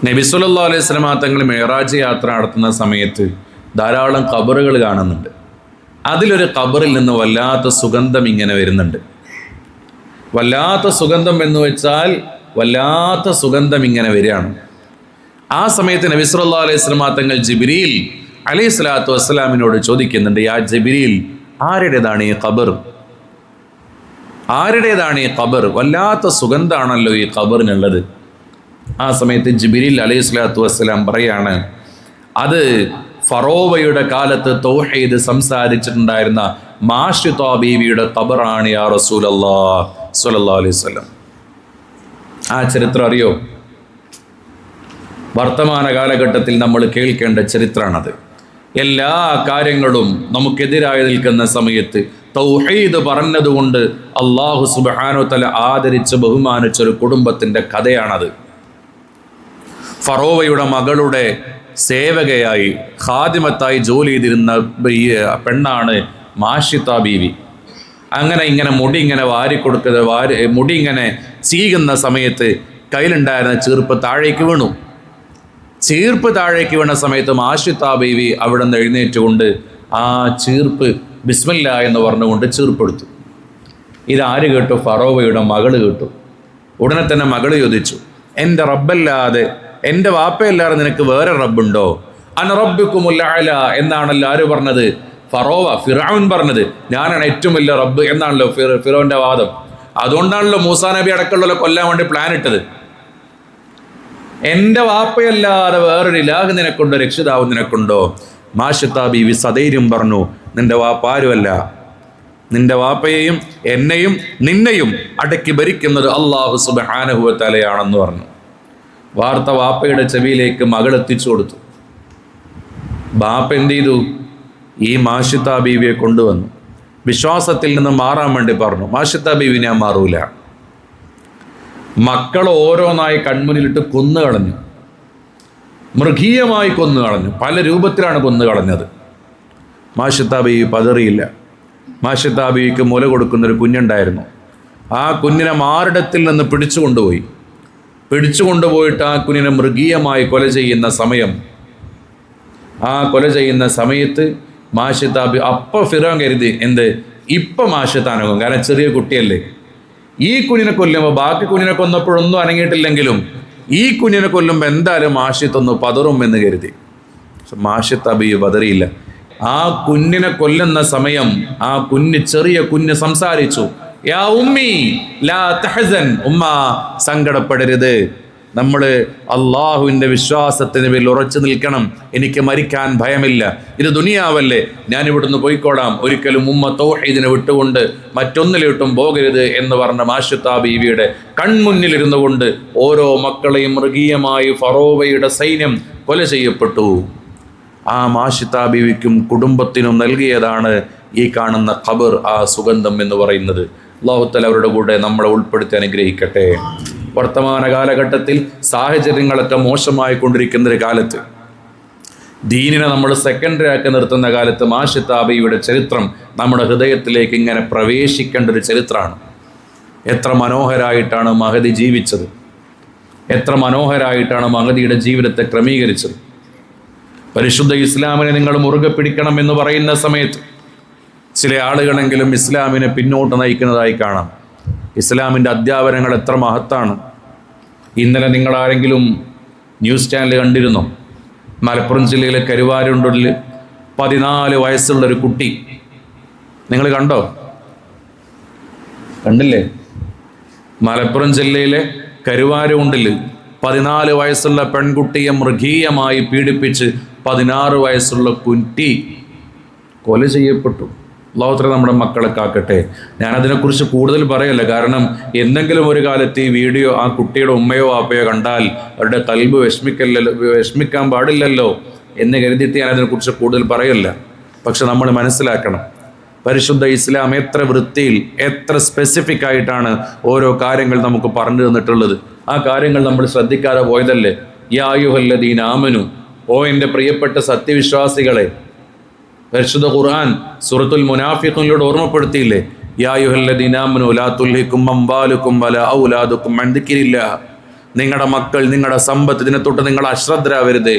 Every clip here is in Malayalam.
നബി സല്ലല്ലാഹു അലൈഹി വസല്ലം തങ്ങൾ മിഅ്റാജ് യാത്ര നടത്തുന്ന സമയത്ത് ധാരാളം ഖബറുകൾ കാണുന്നുണ്ട്. അതിലൊരു ഖബറിൽ നിന്ന് വല്ലാത്ത സുഗന്ധം ഇങ്ങനെ വരുന്നുണ്ട്. വല്ലാത്ത സുഗന്ധം എന്ന് വെച്ചാൽ വല്ലാത്ത സുഗന്ധം ഇങ്ങനെ വരികയാണ്. ആ സമയത്ത് നബി സല്ലല്ലാഹു അലൈഹി വസല്ലം തങ്ങൾ ജിബ്രീൽ അലൈഹി സ്വലാത്തു വസ്സലാമിനോട് ചോദിക്കുന്നുണ്ട്, യാ ജിബ്രീൽ, ആരുടേതാണ് ഈ ഖബർ? ആരുടേതാണ് ഈ ഖബർ? വല്ലാത്ത സുഗന്ധാണല്ലോ ഈ ഖബറിനുള്ളത്. ആ സമയത്ത് ജിബ്രീൽ അലൈഹി സ്വലാത്തു വസ്സലാം പറയാണ്, അത് ഫറോവയുടെ കാലത്ത് തൗഹീദ് സംസാരിച്ചിട്ടുണ്ടായിരുന്ന മാഷിത ബീവിയുടെ ഖബറാണ് യാ റസൂലല്ലാഹ് സ്വല്ലല്ലാഹു അലൈഹി വസല്ലം. ആ ചരിത്രം അറിയോ? വർത്തമാന കാലഘട്ടത്തിൽ നമ്മൾ കേൾക്കേണ്ട ചരിത്രമാണത്. എല്ലാ കാര്യങ്ങളും നമുക്കെതിരായി നിൽക്കുന്ന സമയത്ത് തൗഹീദ് പറഞ്ഞതുകൊണ്ട് അല്ലാഹു സുബ്ഹാനഹു തആല ആദരിച്ച് ബഹുമാനിച്ച ഒരു കുടുംബത്തിൻ്റെ കഥയാണത്. ഫറോവയുടെ മകളുടെ സേവകയായി ഖാദിമത്തായി ജോലി ചെയ്തിരുന്ന പെണ്ണാണ് മാഷിത ബീവി. അങ്ങനെ ഇങ്ങനെ മുടി ഇങ്ങനെ മുടി ഇങ്ങനെ ചീകുന്ന സമയത്ത് കയ്യിലുണ്ടായിരുന്ന ചീർപ്പ് താഴേക്ക് വീണു. ചീർപ്പ് താഴേക്ക് വീണ സമയത്ത് മാഷിത ബീവി അവിടെ നിന്ന് എഴുന്നേറ്റുകൊണ്ട് ആ ചീർപ്പ് ബിസ്മില്ല എന്ന് പറഞ്ഞുകൊണ്ട് ചീർപ്പെടുത്തു. ഇതാര് കേട്ടു? ഫറോവയുടെ മകള് കേട്ടു. ഉടനെ തന്നെ മകള് ചോദിച്ചു, എൻ്റെ റബ്ബല്ലാതെ, എൻ്റെ വാപ്പയല്ലാതെ നിനക്ക് വേറെ റബ്ബുണ്ടോ? അന റബ്ബുക്കുമുൽ അഅല എന്നാണല്ലോ ആര് പറഞ്ഞത്? ഫിർഔൻ പറഞ്ഞത്. ഞാനാണ് ഏറ്റവും വലിയ റബ്ബ് എന്നാണല്ലോ ഫിറോന്റെ വാദം. അതുകൊണ്ടാണല്ലോ മൂസാ നബി അടക്കമുള്ള കൊല്ലാൻ വേണ്ടി പ്ലാൻ ഇട്ടത്. എൻ്റെ വാപ്പയല്ലാതെ വേറൊരു ഇലാഹ് നിനക്കുണ്ടോ? രക്ഷിതാവ് നിനക്കുണ്ടോ? മാഷിത ബീവി സധൈര്യം പറഞ്ഞു, നിന്റെ വാപ്പ ആരുമല്ല, നിന്റെ വാപ്പയെയും എന്നെയും നിന്നെയും അടക്കി ഭരിക്കുന്നത് അല്ലാഹു സുബ്ഹാനഹു വ തആലയാണെന്ന് പറഞ്ഞു. വാർത്ത വാപ്പയുടെ ചെവിയിലേക്ക് മകൾ എത്തിച്ചു കൊടുത്തു. ബാപ്പ എന്ത് ചെയ്തു? ഈ മാഷിത ബീവിയെ കൊണ്ടുവന്നു വിശ്വാസത്തിൽ നിന്ന് മാറാൻ വേണ്ടി പറഞ്ഞു. മാഷിത ബീവി ഞാൻ മാറൂല. മക്കൾ ഓരോന്നായി കൺമുന്നിലിട്ട് കൊന്നുകളഞ്ഞു, മൃഗീയമായി കൊന്നുകളഞ്ഞു. പല രൂപത്തിലാണ് കൊന്നുകളഞ്ഞത്. മാഷിത ബീവി പതറിയില്ല. മാഷിത ബീവിക്ക് മുല കൊടുക്കുന്നൊരു കുഞ്ഞുണ്ടായിരുന്നു. ആ കുഞ്ഞിനെ മാറിടത്തിൽ നിന്ന് പിടിച്ചുകൊണ്ടുപോയിട്ട് ആ കുഞ്ഞിനെ മൃഗീയമായി കൊല ചെയ്യുന്ന സമയത്ത് മാഷിത ബീവി അപ്പോൾ ഫിറോൻ കരുതി, എന്ത് ഇപ്പം മാഷിത്താനാകും, കാരണം ചെറിയ കുട്ടിയല്ലേ. ഈ കുഞ്ഞിനെ കൊല്ലുമ്പോൾ ബാക്കി കുഞ്ഞിനെ കൊന്നപ്പോഴൊന്നും അനങ്ങിയിട്ടില്ലെങ്കിലും ഈ കുഞ്ഞിനെ കൊല്ലുമ്പോൾ എന്തായാലും മാഷിത്തൊന്ന് പതറും എന്ന് കരുതി. മാഷിത ബീവി പതറിയില്ല. ആ കുഞ്ഞിനെ കൊല്ലുന്ന സമയം ആ ചെറിയ കുഞ്ഞ് സംസാരിച്ചു, യാ ഉമ്മി ലാ തഹസൻ, ഉമ്മ സങ്കടപ്പെടരുത്, നമ്മൾ അള്ളാഹുവിൻ്റെ വിശ്വാസത്തിന് പേരിൽ ഉറച്ചു നിൽക്കണം, എനിക്ക് മരിക്കാൻ ഭയമില്ല, ഇത് ദുനിയാവല്ലേ, ഞാൻ ഇവിടുന്ന് പോയിക്കോടാം, ഒരിക്കലും ഉമ്മ തൗഹീദിനെ വിട്ടുകൊണ്ട് മറ്റൊന്നിലോട്ടും പോകരുത് എന്ന് പറഞ്ഞ മാഷിത ബീവിയുടെ കൺമുന്നിലിരുന്നു കൊണ്ട് ഓരോ മക്കളെയും മൃഗീയമായി ഫറോവയുടെ സൈന്യം കൊല ചെയ്യപ്പെട്ടു. ആ മാഷിത ബീവിക്കും കുടുംബത്തിനും നൽകിയതാണ് ഈ കാണുന്ന ഖബർ, ആ സുഗന്ധം എന്ന് പറയുന്നത്. അല്ലാഹു തആല അവരുടെ കൂടെ നമ്മളെ ഉൾപ്പെടുത്തി അനുഗ്രഹിക്കട്ടെ. വർത്തമാന കാലഘട്ടത്തിൽ സാഹചര്യങ്ങളൊക്കെ മോശമായി കൊണ്ടിരിക്കുന്ന ഒരു കാലത്ത്, ദീനിനെ നമ്മൾ സെക്കൻഡറി ആക്കി നിർത്തുന്ന കാലത്ത് മാഷിത ബീവിയുടെ ചരിത്രം നമ്മുടെ ഹൃദയത്തിലേക്ക് ഇങ്ങനെ പ്രവേശിക്കേണ്ട ഒരു ചരിത്രമാണ്. എത്ര മനോഹരായിട്ടാണ് മഹദി ജീവിച്ചത്, എത്ര മനോഹരായിട്ടാണ് മഹദിയുടെ ജീവിതത്തെ ക്രമീകരിച്ചത്. പരിശുദ്ധ ഇസ്ലാമിനെ നിങ്ങൾ മുറുകെ പിടിക്കണം എന്ന് പറയുന്ന സമയത്ത് ചില ആളുകളെങ്കിലും ഇസ്ലാമിനെ പിന്നോട്ട് നയിക്കുന്നതായി കാണാം. ഇസ്ലാമിൻ്റെ അധ്യാപനങ്ങൾ എത്ര മഹത്താണ്. ഇന്നലെ നിങ്ങളാരെങ്കിലും ന്യൂസ് ചാനൽ കണ്ടിരുന്നോ? മലപ്പുറം ജില്ലയിലെ കരുവാരുണ്ടിൽ 14 വയസ്സുള്ളൊരു കുട്ടി, നിങ്ങൾ കണ്ടില്ലേ? മലപ്പുറം ജില്ലയിലെ കരുവാരുണ്ടിൽ 14 വയസ്സുള്ള പെൺകുട്ടിയെ മൃഗീയമായി പീഡിപ്പിച്ച് 16 വയസ്സുള്ള കുട്ടി കൊല ചെയ്യപ്പെട്ടു. അല്ലാഹു തആല നമ്മുടെ മക്കളെ കാക്കട്ടെ. ഞാനതിനെക്കുറിച്ച് കൂടുതൽ പറയല്ല, കാരണം എന്തെങ്കിലും ഒരു കാലത്ത് ഈ വീഡിയോ ആ കുട്ടിയുടെ ഉമ്മയോ വാപ്പയോ കണ്ടാൽ അവരുടെ കൽബ് വിഷമിക്കാൻ പാടില്ലല്ലോ എന്ന് കരുതിയിട്ട് ഞാനതിനെക്കുറിച്ച് കൂടുതൽ പറയല്ല. പക്ഷെ നമ്മൾ മനസ്സിലാക്കണം, പരിശുദ്ധ ഇസ്ലാം എത്ര വൃത്തിയിൽ, എത്ര സ്പെസിഫിക് ആയിട്ടാണ് ഓരോ കാര്യങ്ങൾ നമുക്ക് പറഞ്ഞു തന്നിട്ടുള്ളത്. ആ കാര്യങ്ങൾ നമ്മൾ ശ്രദ്ധിക്കാതെ പോയതല്ലേ. യാ അയ്യുഹല്ലദീന ആമനു, ഓ എൻ്റെ പ്രിയപ്പെട്ട സത്യവിശ്വാസികളെ, പരിശുദ്ധ ഖുർആൻ സൂറത്തുൽ മുനാഫിഖൂനിലൂടെ ഓർമ്മപ്പെടുത്തിയില്ലേ, യാ അയ്യുഹല്ലദീന ആമനു ലാ തുൽഹികും അംവാലുകും വലാ ഔലാദുകും അൻ ദിക്രില്ലാഹ് നിങ്ങളുടെ മക്കൾ, നിങ്ങളുടെ സമ്പത്ത്, ഇതിനെ തൊട്ട് നിങ്ങൾ അശ്രദ്ധരാവരുത്.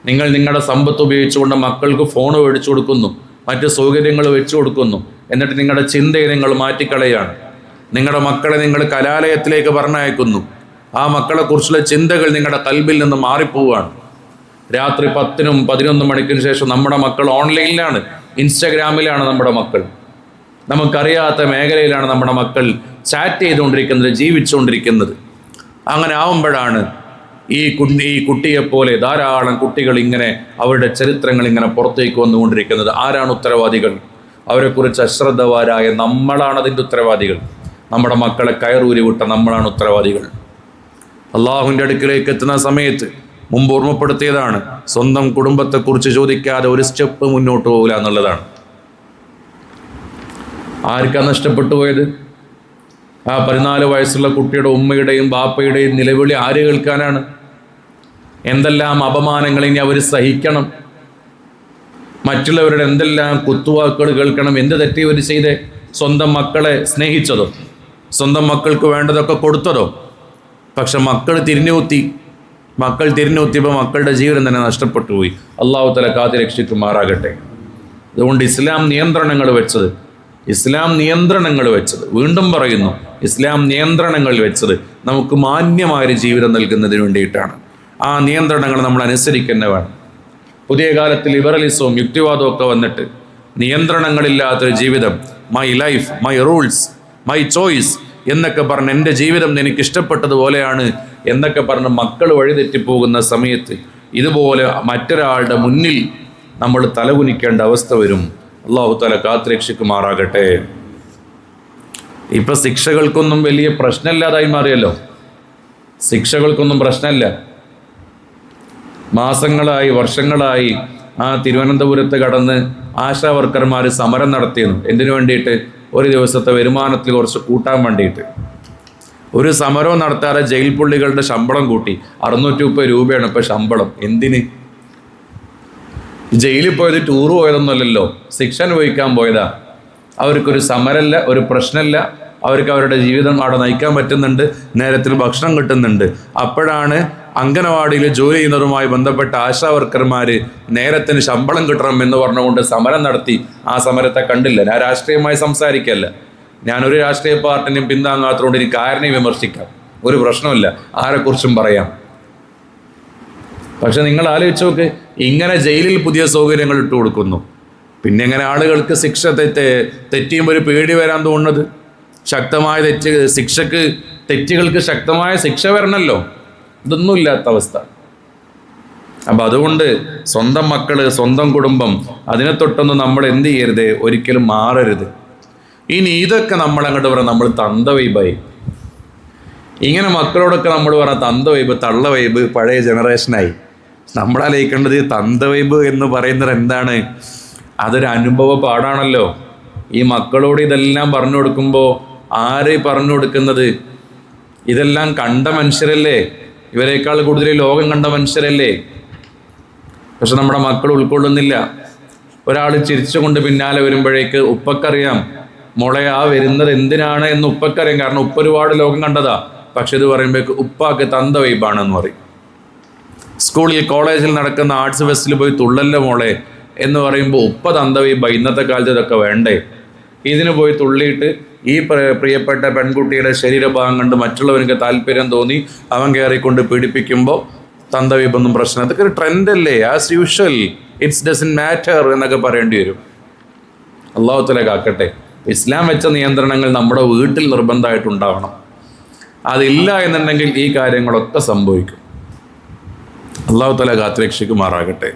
നിങ്ങൾ നിങ്ങളുടെ സമ്പത്ത് ഉപയോഗിച്ചുകൊണ്ട് മക്കൾക്ക് ഫോൺ മേടിച്ചു കൊടുക്കുന്നു, മറ്റ് സൗകര്യങ്ങൾ വെച്ചു കൊടുക്കുന്നു. എന്നിട്ട് നിങ്ങളുടെ ചിന്തയെ നിങ്ങൾ മാറ്റിക്കളയാണ്. നിങ്ങളുടെ മക്കളെ നിങ്ങൾ കലാലയത്തിലേക്ക് പറഞ്ഞയക്കുന്നു. ആ മക്കളെക്കുറിച്ചുള്ള ചിന്തകൾ നിങ്ങളുടെ കൽബിൽ നിന്ന് മാറിപ്പോവുകയാണ്. രാത്രി 10-നും 11 മണിക്കും ശേഷം നമ്മുടെ മക്കൾ ഓൺലൈനിലാണ്, ഇൻസ്റ്റാഗ്രാമിലാണ് നമ്മുടെ മക്കൾ. നമുക്കറിയാത്ത മേഖലയിലാണ് നമ്മുടെ മക്കൾ ചാറ്റ് ചെയ്തുകൊണ്ടിരിക്കുന്നത്, ജീവിച്ചുകൊണ്ടിരിക്കുന്നത്. അങ്ങനെ ആവുമ്പോഴാണ് ഈ കുട്ടിയെപ്പോലെ ധാരാളം കുട്ടികൾ ഇങ്ങനെ അവരുടെ ചരിത്രങ്ങൾ ഇങ്ങനെ പുറത്തേക്ക് വന്നുകൊണ്ടിരിക്കുന്നത്. ആരാണ് ഉത്തരവാദികൾ? അവരെക്കുറിച്ച് അശ്രദ്ധവാരായ നമ്മളാണ് അതിൻ്റെ ഉത്തരവാദികൾ. നമ്മുടെ മക്കളെ കയറൂരി വിട്ട നമ്മളാണ് ഉത്തരവാദികൾ. അള്ളാഹുവിൻ്റെ അടുക്കിലേക്ക് എത്തുന്ന സമയത്ത് മുമ്പ് ഓർമ്മപ്പെടുത്തിയതാണ്, സ്വന്തം കുടുംബത്തെക്കുറിച്ച് ചോദിക്കാതെ ഒരു സ്റ്റെപ്പ് മുന്നോട്ട് പോകില്ല എന്നുള്ളതാണ്. ആർക്കാണ് നഷ്ടപ്പെട്ടു പോയത്? ആ 14 വയസ്സുള്ള കുട്ടിയുടെ ഉമ്മയുടെയും ബാപ്പയുടെയും നിലവിളി ആര് കേൾക്കാനാണ്? എന്തെല്ലാം അപമാനങ്ങൾ ഇനി അവർ സഹിക്കണം, മറ്റുള്ളവരുടെ എന്തെല്ലാം കുത്തുവാക്കുകൾ കേൾക്കണം. എന്ത് തെറ്റി അവർ ചെയ്തേ? സ്വന്തം മക്കളെ സ്നേഹിച്ചതോ, സ്വന്തം മക്കൾക്ക് വേണ്ടതൊക്കെ കൊടുത്തതോ? പക്ഷെ മക്കൾ തിരിഞ്ഞുകുത്തിയപ്പോൾ മക്കളുടെ ജീവൻ തന്നെ നഷ്ടപ്പെട്ടു പോയി. അള്ളാഹു തആല കാത്ത് രക്ഷിക്കുമാറാകട്ടെ. അതുകൊണ്ട് ഇസ്ലാം നിയന്ത്രണങ്ങൾ വെച്ചത്, വീണ്ടും പറയുന്നു, ഇസ്ലാം നിയന്ത്രണങ്ങൾ വെച്ചത് നമുക്ക് മാന്യമായൊരു ജീവിതം നൽകുന്നതിന് വേണ്ടിയിട്ടാണ്. ആ നിയന്ത്രണങ്ങൾ നമ്മൾ അനുസരിക്കുന്ന വേണം. പുതിയ കാലത്ത് ലിബറലിസവും യുക്തിവാദവും ഒക്കെ വന്നിട്ട് നിയന്ത്രണങ്ങളില്ലാത്തൊരു ജീവിതം, my life, my rules, my choice എന്നൊക്കെ പറഞ്ഞ് എൻ്റെ ജീവിതം എനിക്ക് ഇഷ്ടപ്പെട്ടതുപോലെയാണ് എന്നൊക്കെ പറഞ്ഞ് മക്കൾ വഴിതെറ്റിപ്പോകുന്ന സമയത്ത് ഇതുപോലെ മറ്റൊരാളുടെ മുന്നിൽ നമ്മൾ തലകുനിക്കേണ്ട അവസ്ഥ വരും. അല്ലാഹു തആല കാത്തുരക്ഷിക്കുമാറാകട്ടെ. ഇപ്പം ശിക്ഷകൾക്കൊന്നും വലിയ പ്രശ്നമില്ലാതായി മാറിയല്ലോ. ശിക്ഷകൾക്കൊന്നും പ്രശ്നമില്ല. മാസങ്ങളായി, വർഷങ്ങളായി ആ തിരുവനന്തപുരത്ത് കടന്ന് ആശാ വർക്കർമാർ സമരം നടത്തിയിരുന്നു. എന്തിനു വേണ്ടിയിട്ട്? ഒരു ദിവസത്തെ വരുമാനത്തിൽ കുറച്ച് കൂട്ടാൻ വേണ്ടിയിട്ട്. ഒരു സമരവും നടത്താതെ ജയിൽ പുള്ളികളുടെ ശമ്പളം കൂട്ടി. 630 രൂപയാണ് ഇപ്പോൾ ശമ്പളം. എന്തിന്? ജയിലിൽ പോയത് ടൂർ പോയതൊന്നുമല്ലല്ലോ, ശിക്ഷ അനുഭവിക്കാൻ പോയതാ. അവർക്കൊരു സമരമല്ല, ഒരു പ്രശ്നമല്ല. അവർക്ക് അവരുടെ ജീവിതം അവിടെ നയിക്കാൻ പറ്റുന്നുണ്ട്, നേരത്തിൽ ഭക്ഷണം കിട്ടുന്നുണ്ട്. അപ്പോഴാണ് അംഗനവാടിയിൽ ജോലി ചെയ്യുന്നതുമായി ബന്ധപ്പെട്ട ആശാ വർക്കർമാർ നേരത്തിന് ശമ്പളം കിട്ടണം എന്ന് പറഞ്ഞുകൊണ്ട് സമരം നടത്തി. ആ സമരത്തെ കണ്ടില്ല. ഞാൻ രാഷ്ട്രീയമായി സംസാരിക്കല്ല, ഞാനൊരു രാഷ്ട്രീയ പാർട്ടിനെയും പിന്താങ്ങാത്തതുകൊണ്ട് എനിക്ക് ആരെയും വിമർശിക്കാം, ഒരു പ്രശ്നമില്ല, ആരെക്കുറിച്ചും പറയാം. പക്ഷെ നിങ്ങൾ ആലോചിച്ച് നോക്ക്, ഇങ്ങനെ ജയിലിൽ പുതിയ സൗകര്യങ്ങൾ ഇട്ട് കൊടുക്കുന്നു. പിന്നെ എങ്ങനെ ആളുകൾക്ക് ശിക്ഷ തെറ്റിയുമ്പോൾ ഒരു പേടി വരാൻ തോന്നുന്നത്? ശക്തമായ തെറ്റുകൾക്ക് ശക്തമായ ശിക്ഷ വരണമല്ലോ. ഇതൊന്നും ഇല്ലാത്ത അവസ്ഥ. അപ്പം അതുകൊണ്ട് സ്വന്തം മക്കള്, സ്വന്തം കുടുംബം, അതിനെ തൊട്ടൊന്നും നമ്മൾ എന്ത് ചെയ്യരുത്, ഒരിക്കലും മാറരുത്. ഇനി ഇതൊക്കെ നമ്മളങ്ങോട്ട് പറയാം, നമ്മൾ തന്ത വൈബായി. ഇങ്ങനെ മക്കളോടൊക്കെ നമ്മൾ പറയാം തന്ത വൈബ്, തള്ള വൈബ്, പഴയ ജനറേഷനായി. നമ്മളാലോചിക്കേണ്ടത് തന്ത വൈബ് എന്ന് പറയുന്നത് എന്താണ്? അതൊരു അനുഭവ പാടാണല്ലോ. ഈ മക്കളോട് ഇതെല്ലാം പറഞ്ഞു കൊടുക്കുമ്പോൾ ആര് പറഞ്ഞു കൊടുക്കുന്നത്? ഇതെല്ലാം കണ്ട മനുഷ്യരല്ലേ, ഇവരെക്കാൾ കൂടുതൽ ലോകം കണ്ട മനുഷ്യരല്ലേ. പക്ഷെ നമ്മുടെ മക്കൾ ഉൾക്കൊള്ളുന്നില്ല. ഒരാൾ ചിരിച്ചുകൊണ്ട് പിന്നാലെ വരുമ്പോഴേക്ക് ഉപ്പക്കറിയാം മോളെ ആ വരുന്നത് എന്തിനാണ് എന്ന് ഉപ്പക്കറിയാം, കാരണം ഉപ്പ ഒരുപാട് ലോകം കണ്ടതാ. പക്ഷെ ഇത് പറയുമ്പോഴേക്ക് ഉപ്പാക്ക് തന്ത വൈബാണെന്ന് പറയും. സ്കൂളിൽ കോളേജിൽ നടക്കുന്ന ആർട്സ് ഫെസ്റ്റിൽ പോയി തുള്ളല്ല മോളെ എന്ന് പറയുമ്പോൾ ഉപ്പ തന്ത വൈബ. ഇന്നത്തെ കാലത്ത് ഇതൊക്കെ വേണ്ടേ? ഇതിന് പോയി തുള്ളിയിട്ട് ഈ പ്രിയപ്പെട്ട പെൺകുട്ടിയുടെ ശരീരഭാഗം കണ്ട് മറ്റുള്ളവർക്ക് താല്പര്യം തോന്നി അവൻ കയറിക്കൊണ്ട് പീഡിപ്പിക്കുമ്പോൾ തന്ത വൈബൊന്നും പ്രശ്നം. അതൊക്കെ ഒരു ട്രെൻഡല്ലേ, as usual, it's doesn't matter എന്നൊക്കെ പറയേണ്ടി വരും. അല്ലാഹു തആല കാക്കട്ടെ. ഇസ്ലാം വെച്ച നിയന്ത്രണങ്ങൾ നമ്മുടെ വീട്ടിൽ നിർബന്ധമായിട്ടുണ്ടാവണം. അതില്ല എന്നുണ്ടെങ്കിൽ ഈ കാര്യങ്ങളൊക്കെ സംഭവിക്കും. അല്ലാഹു തആല കാത്തുരക്ഷിക്കുമാറാകട്ടെ.